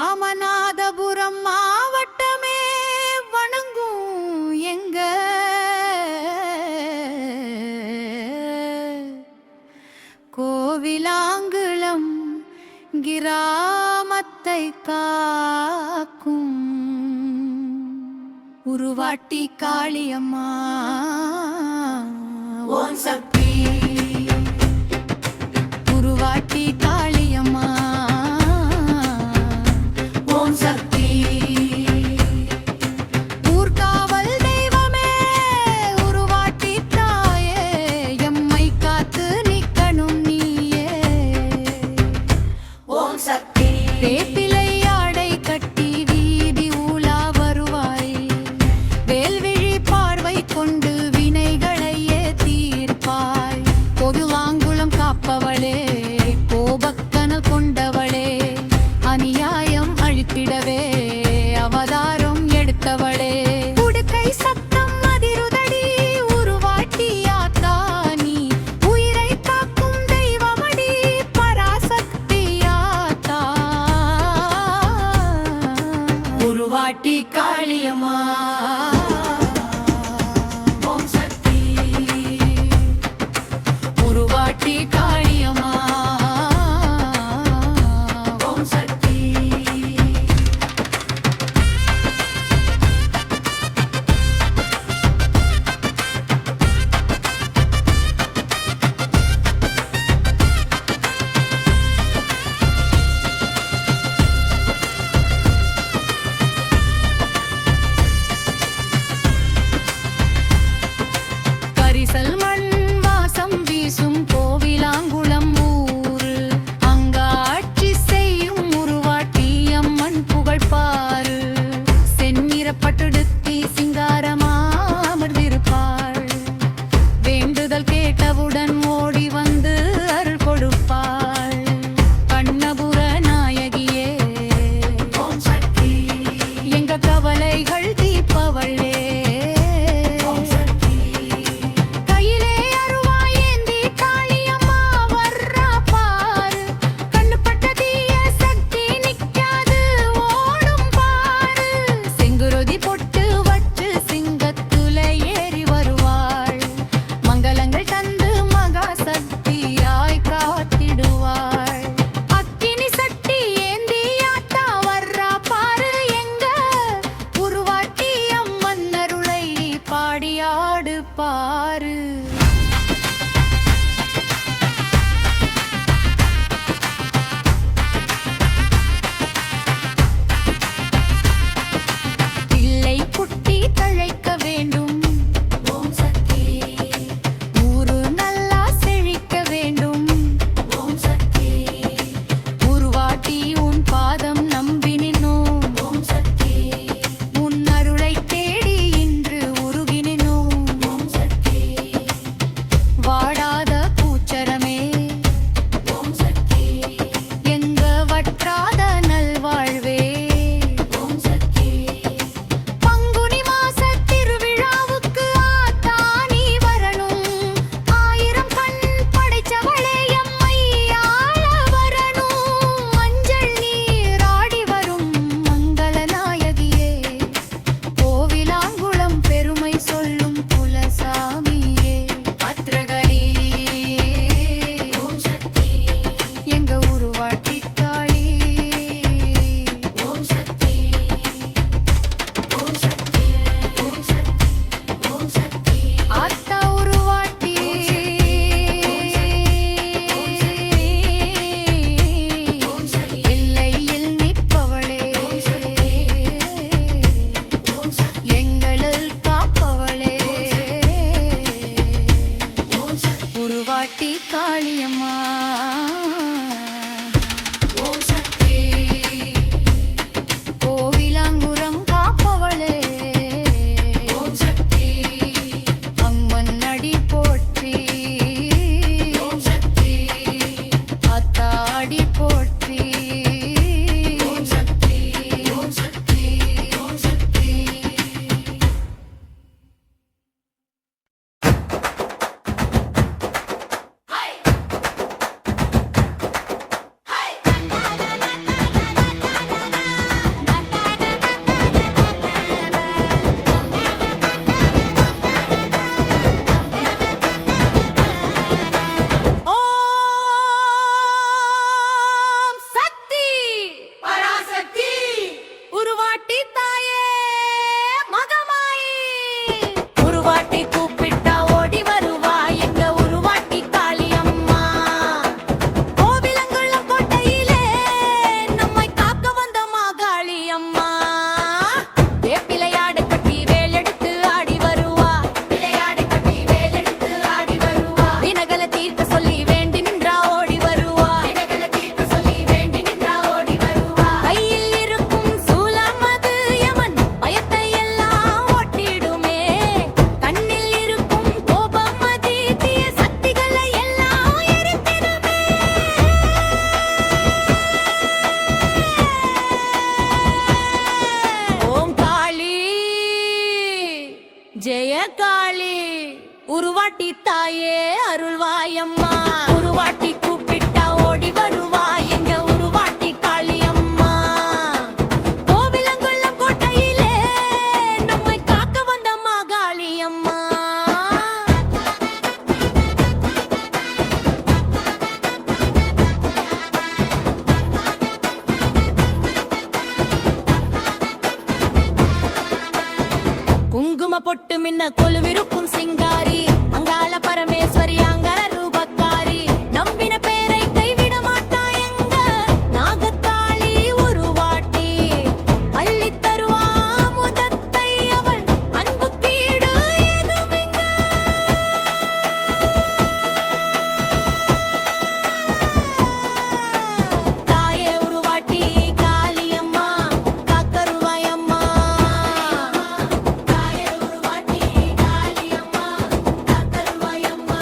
ராமநாதபுரம் மாவட்டமே வணங்கும் எங்க கோவிலாங்குளம் கிராமத்தை காக்கும் உருவாட்டி காளியம்மா ஓம் சக்தி உருவாட்டி காளியம்மா ஓம் சக்தி ஊர்காவல் தெய்வமே உருவாட்டி தாயே எம்மை காத்து நிக்கணும் நீயே ஓம் சக்தி வேப்பிலை ஆடை கட்டி வீதி ஊலா வருவாய் வேல்விழி பார்வை கொண்டு வினைகளையே தீர்ப்பாய் கோவிலாங்குளம் காப்பவளே கோபக்கனல் கொண்டவளே அநியாயம் அழித்திடவே அவதாரம் எடுத்தவளே உடுக்கை சத்தம் அதிருதடி உருவாட்டியாத்தா நீ உயிரை காக்கும் தெய்வமடி பராசக்தியாத்தா உருவாட்டி காளியம்மா ஓம் சக்தி உருவாட்டி காளியம்மா ஓம் சக்தி கரிசல் மண் வாசம் வீசும் கோவிலாங்குளம் ஊரு அங்க ஆட்சி செய்யும் உருவாட்டி அம்மன் புகழ் பாரு செந்நிறப்பட்டுடுத்தி சிங்காரமா அமர்ந்திருப்பாள் வேண்டுதல் கேட்டவுடன் ஓடி வந்து அருள் கொடுப்பாள் கண்ணபுர நாயகியே ஓம் சக்தி எங்க கவலைகள் தீர்ப்பவளே கையிலே அருவாய் ஏந்தி காளியம்மா வர்றா பாரு கண்ணுப்பட்ட தீய சக்தி நிக்காது ஓடும் பாரு செங்குருதி பொட்டு வச்சு சிங்கத்துல ஏறி வருவாள் மங்களங்கள் தந்து மகா சக்தியாய் காத்திடுவாள் அக்கினி சக்தி ஏந்தி ஆத்தா வர்றா பாரு எங்க உருவாட்டி அம்மன் அருளை பாடியாடு பாரு பிள்ளை குட்டி தழைக்க வேண்டும் ஓம் சக்தி ஊரு நல்லா செழிக்க வேண்டும் ஓம் சக்தி உருவாட்டி உன் பாதம் நம்பி நின்னோம் ஓம் சக்தி உன் அருளை தேடி இன்று உருகி நின்னோம் ஓம் சக்தி வாடாத பூச்சரமே ஓம் சக்தி எங்க வற்றாத நல்வாழ்வே ஓம் சக்தி பங்குனி மாச திருவிழாவுக்கு ஆத்தா நீ வரணும் ஆயிரம் கண் படைச்சவளே எம்மை ஆள வரணும் மஞ்சள் நீராடி வரும் மங்கள நாயகியே கோவிலாங்குளம் பெருமை சொல்லும் குலசாமியே பத்ரகரி ஓம் சக்தி எங்க உருவாட்டி காளி ஓம் சக்தி ஓம் சக்தி ஓம் சக்தி ஓம் சக்தி ஆத்தா உருவாட்டி ஓம் சக்தி எல்லையில் நிற்பவளே ஓம் சக்தி எங்களில் காப்பவளே ஓம் சக்தி உருவாட்டி காளியம்மா ஓம் சக்தி கோவிலாங்குரம் காப்பவளே ஓம் சக்தி அம்மன் அடி போற்றி ஓம் சக்தி அத்தாடி போற்றி ஓம் சக்தி ஓம் சக்தி ஓம் சக்தி ஜெயகாளி உருவாட்டி தாயே அருள்வாயம்மா உருவாட்டி கூப்பிட்டா ஓடி வருவா எங்க உருவாட்டி காளியம்மா கோவிலங்குளம் கோட்டையிலே நம்மை காக்க வந்த மாகாளியம்மா குங்கும பொட்டு மின்ன கொலுவிருக்கும் சிங்காரி அங்காள பரமேஸ்வரி அங்காள ரூபக்காரி நம்பின பேரை கைவிட மாட்டா எங்க நாகக்காளி உருவாட்டி அள்ளி தருவா முதத்தை அவள் அன்புக்கு ஈடு ஏதுமிங்க தாயே உருவாட்டி காளியம்மா காக்கருவாயம்மா தாயே உருவாட்டி காளியம்மா காக்கருவாயம்மா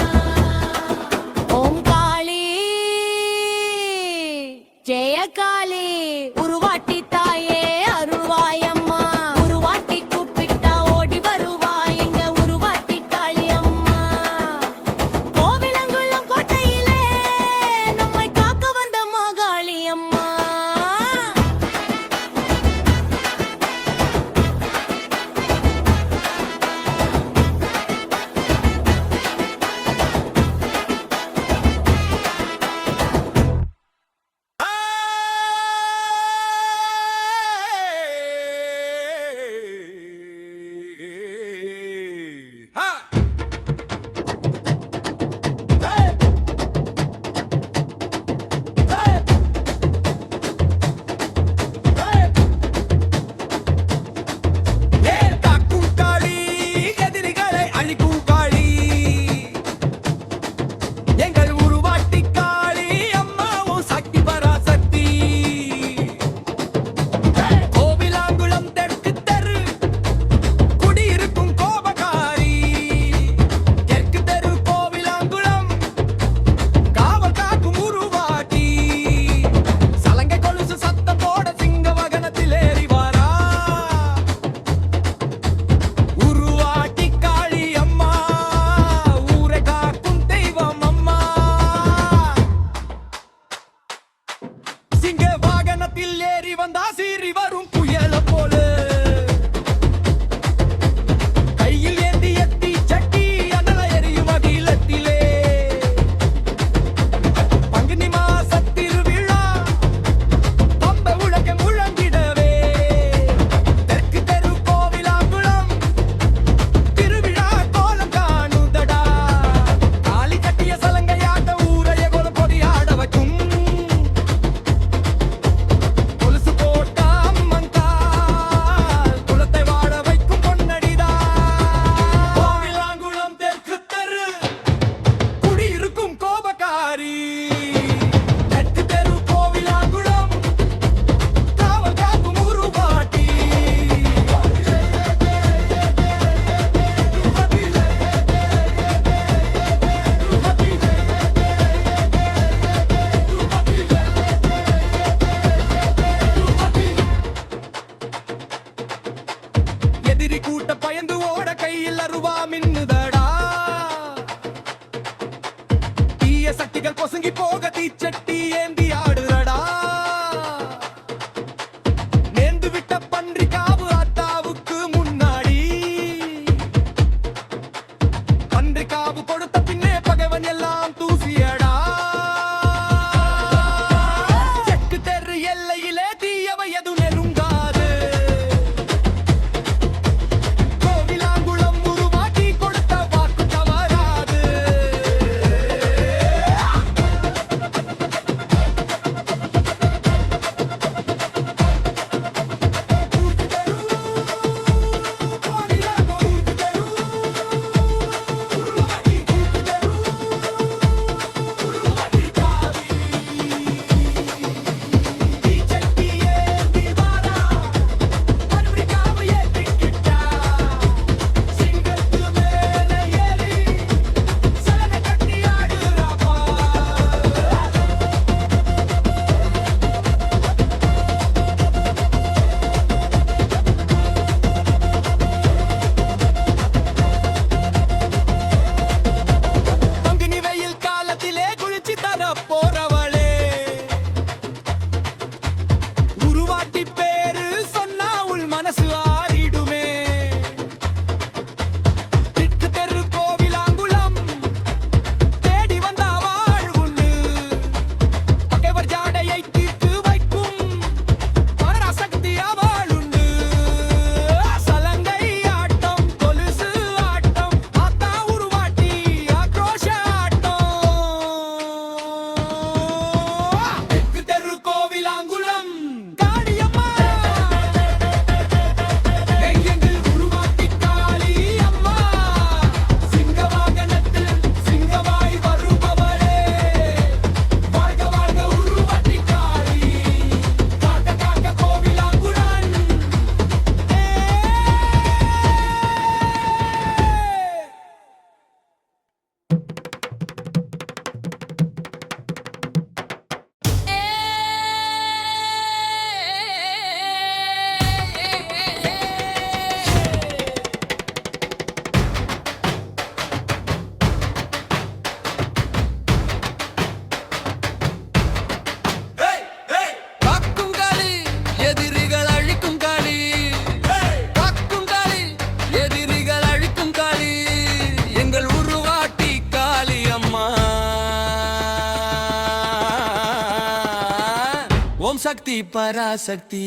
சக்தி பராசக்தி.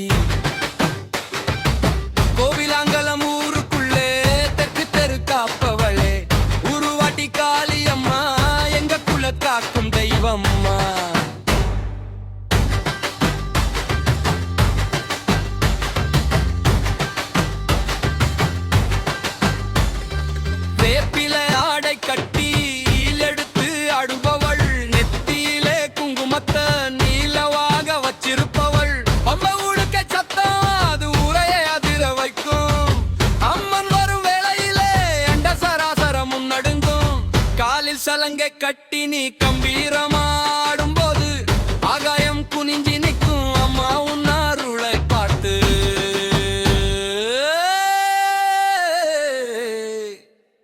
கோவிலாங்கலம் ஊருக்குள்ளே தெற்கு தெரு காப்பவளே, உருவாட்டி காளியம்மா எங்க குல காக்கும் தெய்வம்மா. வேப்பில ஆடை கட்டி எடுத்து அடுபவள், நெத்தியிலே குங்குமத்தை நீலவாக வச்சிருப்பவள். அம்மா உடுக்க சத்தம் அது ஊரையை அதிர வைக்கும். அம்மன் வரும் வேளையிலே அண்ட சராசரம் முன்னடுங்கும். காலில் சலங்கை கட்டி நீ கம்பீரமாடும் போது ஆகாயம் குனிஞ்சி நிற்கும். அம்மா உன் அருளை பார்த்து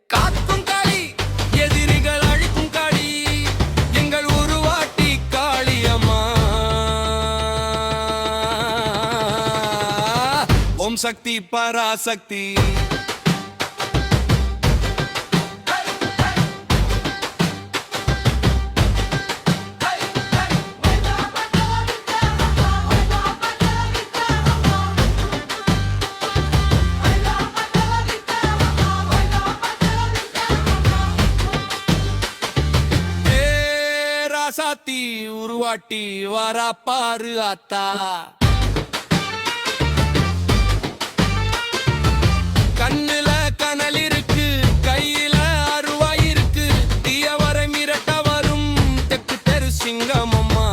காக்கும் காளி, எதிரிகள் அழிக்கும் காளி, எங்கள் உருவாட்டி காளியம்மா. ஓம் சக்தி பராசக்தி. ராசாத்தி உருவாட்டி வரா பாரு ஆத்தா. கண்ணுல கனல் இருக்கு, கையில அருவாய் இருக்கு. தீயவரை மிரட்ட வரும் தெற்கு தெரு சிங்கம் அம்மா.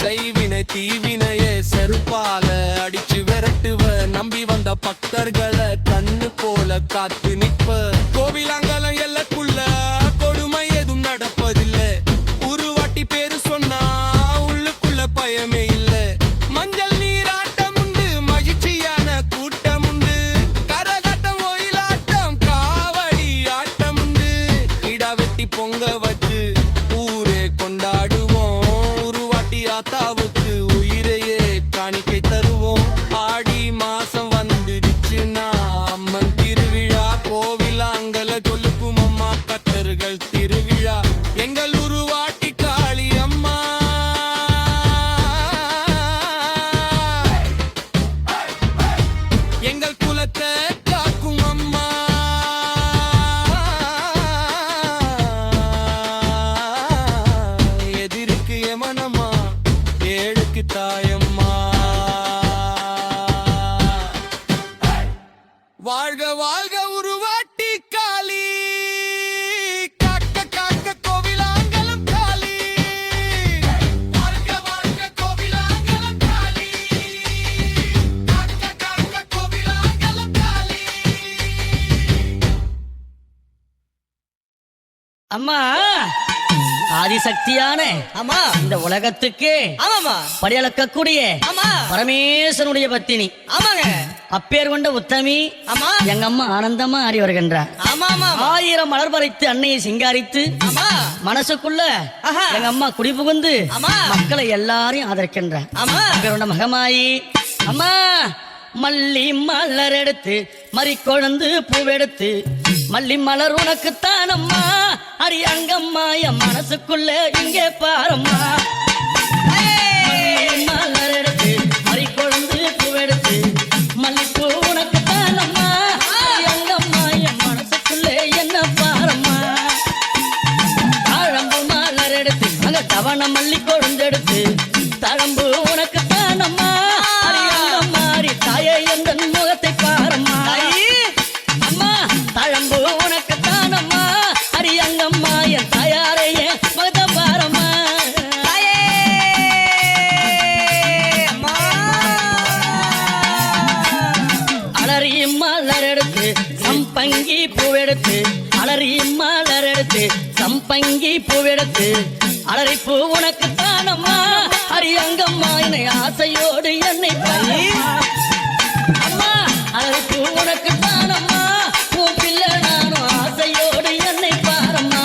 செய்வினை தீவினையே செருப்பால அடிச்சு விரட்டுவ. நம்பி வந்த பக்தர்களை கண்ணு போல காத்து நிற்ப. கோவிலாங்கலம் எல்லக்குள்ள கொடுமை எதுவும் நடப்பதில்லை. உருவாட்டி பேரு சொன்னா உள்ளுக்குள்ள பயமே இல்ல. மஞ்சள் நீராட்டம் உண்டு, மகிழ்ச்சியான கூட்டம் உண்டு. கரகாட்டம் ஒயிலாட்டம் காவடி ஆட்டம் உண்டு. இடா வெட்டி பொங்க வச்சு ஊரே கொண்டாடுவோம். உருவாட்டி ஆத்தாவுக்கு உயிரையே காணிக்கை தருவோம். ஆடி மாசம் வந்துடுச்சுன்னா அம்மன் திருவிழா. கோவிலாங்கல கொல்லுக்கும் அம்மா கத்தர்கள் திருவிழா. எங்கள் உருவாட்டி காளி அம்மா. எங்கள் குலத்தை காக்கும் அம்மா. எதிருக்கு எமனம்மா, ஏழுக்கு தாயம்மா. வாழ்க வாழ்க உருவாட்டி காளி, காக்க காக்க கோவிலாங்கலம் காளி. வாழ்க வாழ்க கோவிலாங்கலம் காளி, காக்க காக்க கோவிலாங்கலம் காளி. அம்மா ஆதிசக்தியான ஆமா இந்த உலகத்துக்கு ஆமாமா படியளக்கக்கூடிய ஆமா பரமேஸ்வரனுடைய பத்தினி. ஆமாங்க அப்பேர் கொண்ட உத்தமி ஆமா எங்க அம்மா ஆனந்தமா ஆடி வருகின்றார். ஆமா ஆமா 1000 மலர் பறித்து அன்னையை சிங்காரித்து ஆமா மனசுக்குள்ள ஆஹா. எங்க அம்மா குடி புகுந்து ஆமா. மக்களை எல்லாரையும் ஆதரிக்கின்றார். ஆமா அப்பேர் கொண்ட மகமாயி அம்மா மல்லி மலர் எடுத்து மறி கொழுந்து பூவெடுத்து மல்லி மலர் உனக்குத்தான் அம்மா. அடி அங்கம்மா என் மனசுக்குள்ள இங்கே பாரம்மா. மல்லி மலர் எடுத்து மறி கொழுந்து பூவெடுத்து மல்லிப்பூ உனக்குத்தான் அம்மா. அடி அங்கம்மா என் மனசுக்குள்ள என்ன பாரம்மா. தாழம்பு மலர் எடுத்து அங்க தவண மல்லி கொழுந்தெடுத்து தழம்பு உனக்குத்தான் அம்மா. அடி அங்கம்மா அடி தாயே எந்த முகத்தை பாரம்மா. அம்மா தழம்பு உனக்குத்தான் அம்மா. அடி அங்கம்மா என் தாயாரையே மகத பாரம்மா. அலறி மலர் எடுத்து சம்பங்கி பூவெடுத்து அலறி மலர் எடுத்து சம்பங்கி பூவெடுத்து அலறி பூ உனக்குத்தான் அம்மா. அடி அங்கம்மா என்னை ஆசையோடு என்னை பாரு அம்மா. அலறி பூ உனக்குத்தான் அம்மா. உன் பிள்ளை நானும் ஆசையோடு என்னை பாரம்மா.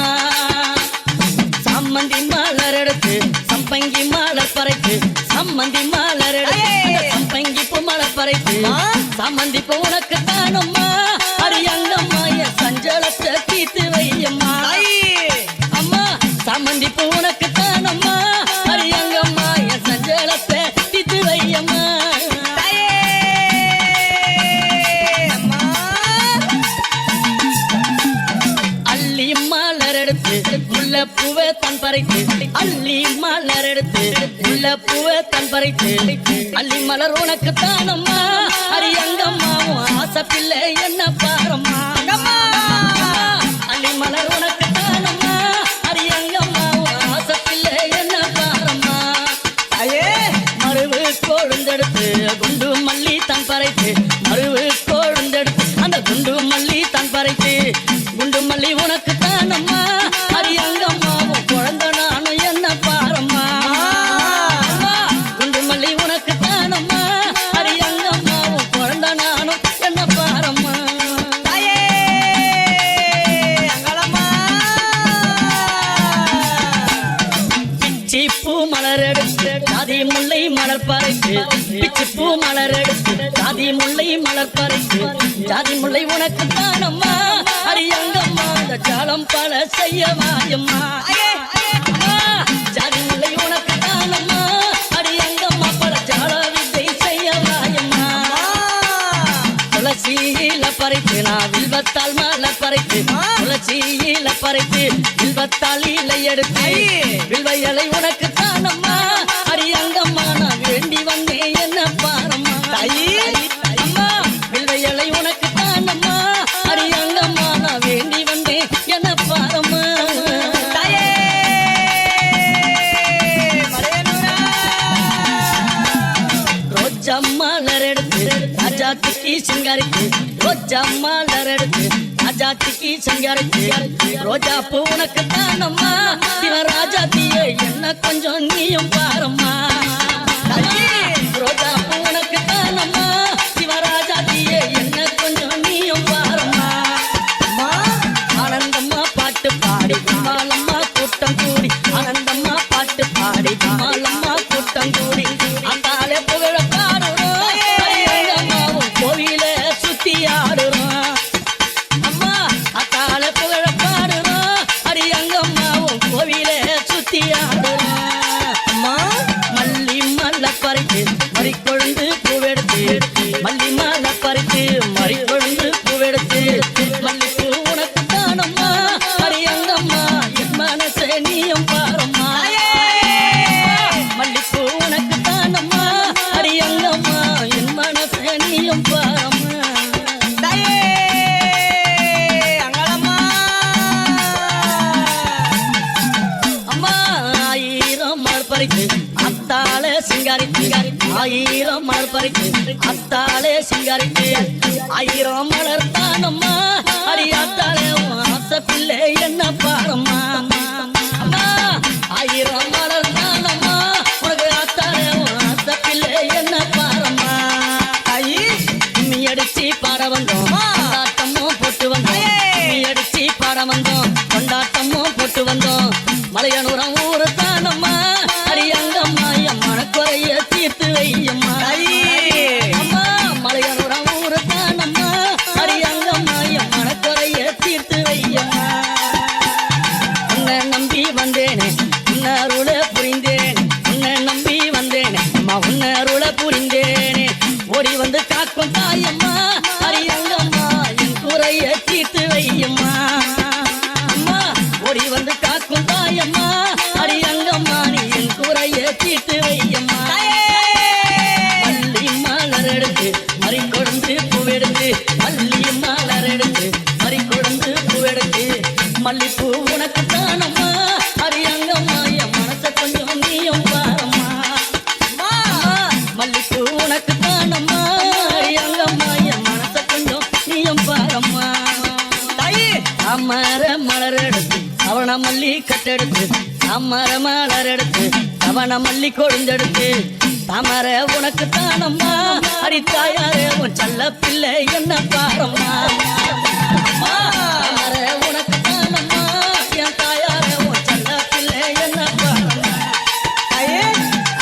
சம்மந்தி மலர் எடுத்து சம்பங்கி மலர் பறைத்து சம்மந்தி மலர் எடுத்து சம்பங்கி பூ மலர் பறைத்து சம்மந்தி பூ உனக்குத்தான் அம்மா. அடி அங்கம்மா என் சஞ்சலத்தை தீர்த்து வையம்மா. அம்மா சம்மந்தி பூ உனக்குத்தான் அம்மா. அடி அங்கம்மா என் சஞ்சலத்தை தீர்த்து வையம்மா. முல்லைப்பூவை தன் பறித்து அள்ளி மலர் எடுத்து முல்லைப்பூவை தன் பறித்து அள்ளி மலர் உனக்கு தானம்மா அரியங்கம்மா ஆசை பிள்ளை என்ன பாரம்மா அள்ளி மலர் உனக்கு தானம்மா அரியங்கம்மா ஆசை பிள்ளை என்ன பாரம்மா மருவு கொழுந்தெடுத்து குண்டு மல்லி தன் பறித்து மருவு கொழுந்தெடுத்து அந்த குண்டு மல்லி தன் பறித்து குண்டு மல்லி உனக்கு தானம்மா அரியங்கம்மாவும் குழந்தை நானும் என்ன பாரம்மா குண்டு மல்லி உனக்கு தானம்மா அரியங்கம்மாவும் குழந்தை நானும் என்ன பாரம்மா பிச்சி பூ மலர் எடுத்து ஜாதி முல்லை மலர் பறித்து பிச்சி பூ மலர் எடுத்து ஜாதி முல்லை மலர் பறித்து ஜாதி முல்லை உனக்கு தானம்மா அரியங்கம்மா அந்த ஜாலம் பல செய்ய வாயம்மா ஜாதி முல்லை உனக்கு தானம்மா அரியங்கம்மா பல ஜால வித்தை செய்ய வாயம்மா துளசியில பறித்து நான் வில்வத்தால் மலர் பறித்து துளசியில பறித்து வில்வத்தால் இலை எடுத்து வில்வ இலை உனக்கு தானம்மா அரியங்கம்மா நான் வேண்டி வந்தேன் என்ன பாரம்மா அம்மா வில்வ இலை உனக்கு தானம்மா அரியங்கம்மா நான் வேண்டி வந்தேன் என்ன பாரம்மா ரோஜா மலர் எடுத்து ராஜாத்திக்கு சிங்காரிக்கு ரோஜா மலர் எடுத்து ராஜாத்திக்கு சிங்காரிக்கு ரோஜா பூ உனக்கு தானம்மா சிவராஜாத்தியே என்ன கொஞ்சம் நீயும் பாரம்மா ரோஜா பூ உனக்கு தானம்மா சிவராஜாத்தியே என்ன கொஞ்சம் நீயும் பாரம்மா ஆனந்தம்மா பாட்டு பாடி குமாலம்மா கூட்டம் கூடி ஆனந்தம்மா பாட்டு பாடி குமாலம்மா கூட்டம் கூடி அந்தாலே புகழ பாடுறோம் அரியங்கம்மாவும் கோவில சுத்தி ஆடுறோம் அம்மா அத்தாலே புகழ பாடுறோம் அரியங்கம்மாவும் கோவில சுத்தி ஆடுறோம் அம்மா மல்லி மல்ல பறித்து மறிக்கொழுந்து பூவெடுத்து மல்லி மல்ல பறித்து மறிக்கொழுந்து பூவெடுத்து மல்லிப்பூ உனக்கு தானம்மா அரியங்கம்மா என் மனசே நீயும் பாரம்மா மல்லிப்பூ உனக்கு தானம்மா அரியங்கம்மா என் மனசே நீயும் பாரம்மா அம்மா ஆயிரம் மலர் பறித்து அத்தாளே சிங்காரித்து ஆயிரம் மலர் பறித்து அத்தாளே சிங்காரித்து ஆயிரம் மலர் தானம்மா அடியாத்தாளே ஆசை பிள்ளை என்ன பாரம்மா அம்மா ஆயிரம் மலர் தானம்மா உனக்கு ஆத்தாளே ஆசை பிள்ளை என்ன பாரம்மா கும்மி அடிச்சு பாட வந்தோம் கொண்டாட்டமும் போட்டு வந்தோம் கும்மி அடிச்சு பாட வந்தோம் கொண்டாட்டமும் போட்டு வந்தோம் மலையனூரம் ஊரு தானம்மா அரியங்கம்மா என் மனக்குறைய தீர்த்து வையம்மா அம்மா மலையனூரம் ஊரு தானம்மா அரியங்கம்மா என் மனக்குறைய தீர்த்து வையம்மா உன்னை நம்பி வந்தேனே உன்னை அருள புரிந்தேன் உன்னை நம்பி வந்தேனே அம்மா உன்னை அருள புரிந்தேனே ஓடி வந்து காக்கும் தாயம்மா அரியங்கம்மா என் குறைய தீர்த்து வையம்மா அம்மா ஓடி வந்து காக்கும் தாயம்மா அரியங்கம்மா நீ என் குறைய தீர்த்து வையம்மா மல்லி மலர் எடுத்து மறிக்கொழுந்து பூவெடுத்து மல்லி மலர் எடுத்து மறிக்கொழுந்து பூவெடுத்து மல்லிப்பூ உனக்கு தானம்மா அரியங்கம்மா என் மனசை கொஞ்சம் நீயும் பாரம்மா மல்லிப்பூ உனக்கு தானம்மா அரியங்கம்மா என் மனசை கொஞ்சம் நீயும் பாரம்மா அமர மலர் எடுத்து அவன மல்லி கட்டெடுத்து அமர மலர் எடுத்து அவன மல்லி கொழுந்தெடுத்து தாமர உனக்கு தானம்மா அடித்தாயாரே உன் செல்ல பிள்ளை என்ன பாரம்மா தாமர உனக்கு தானம்மா என் தாயாரே உன் செல்ல பிள்ளை என்ன பாரம்மா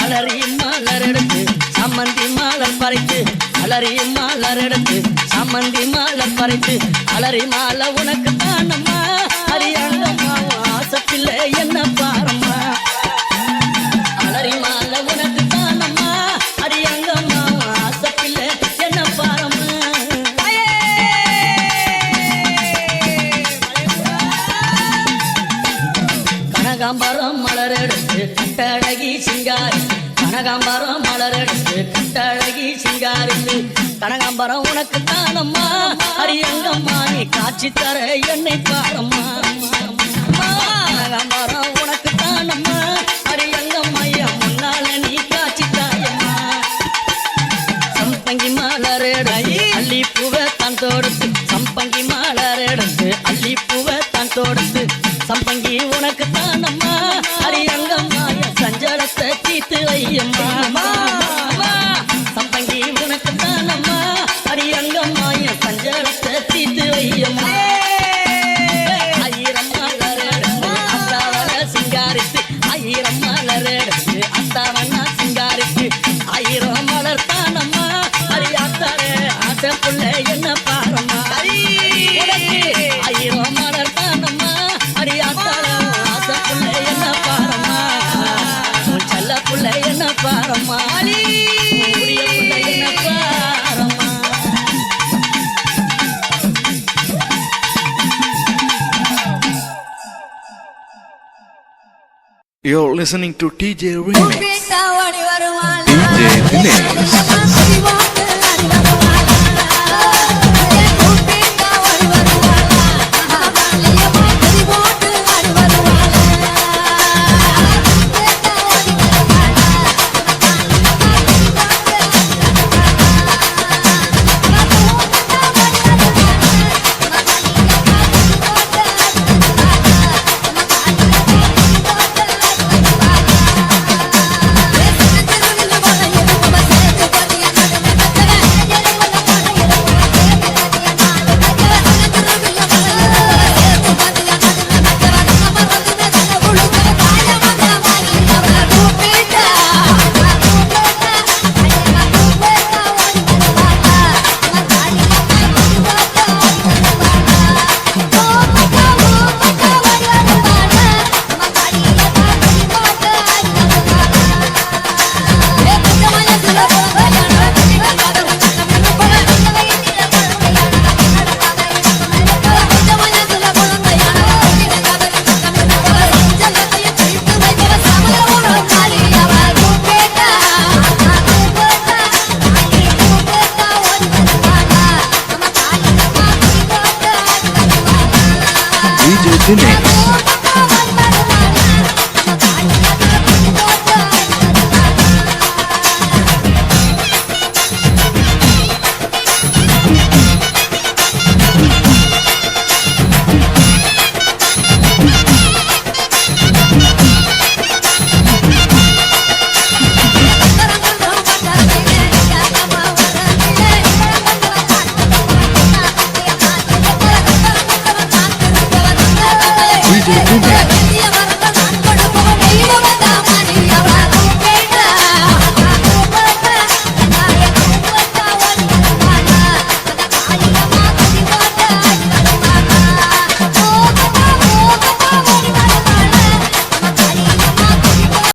அலறி மலர் எடுத்து சம்மந்தி மலர் பறித்து அலறி மலர் எடுத்து சம்மந்தி மலர் பறித்து அலறி மாலை உனக்கு தானம்மா அரியங்கம்மா ஆசை பிள்ளை என்ன பாரம்மா அலறி மாலை உனக்கு தானம்மா அரியங்கம்மா ஆசை பிள்ளை என்ன பாரம்மா கனகாம்பரம் மலரெடுத்து கட்டழகி சிங்காரித்து கனகாம்பரம் மலரெடுத்து கட்டழகி சிங்காரித்து கனகாம்பரம் உனக்கு தானம்மா அரியங்கம்மா நீ காட்சி தர என்னை பாரம்மா கனகாம்பரம் உனக்கு தானம்மா அரியங்கம்மா என் முன்னால நீ காட்சி தாயம்மா சம்பங்கி மலரெடுத்து அள்ளி பூவை தான் தொடுத்து சம்பங்கி மலரெடுத்து அள்ளி பூவை தான் தொடுத்து சம்பங்கி உனக்கு தானம்மா அரியங்கம்மா என் சஞ்சலத்தை தீத்து வையம்மா சம்பங்கி உனக்கு தானம்மா அரியங்கம்மா என் சஞ்சலத்தை தீத்து வையம்மா ஆயிரம் மலரெடுத்து அத்தாவன சிங்காரித்து ஆயிரம் மலரெடுத்து அத்தாவன சிங்காரித்து ஆயிரம் மலர் தானம்மா அரியாத்தாரே ஆசை புள்ள என்ன பாரம்மா ஆயிரம் மலர் தானம்மா அரியாத்தாரே ஆசை புள்ள என்ன பாரம்மா செல்ல புள்ள என்ன பாரம்மா புரிய புள்ள என்ன பாரம்மா You're listening to TJ Remix. கூப்பிட்டாவடி வருவாள் DJ Dinesh. DJ Dinesh.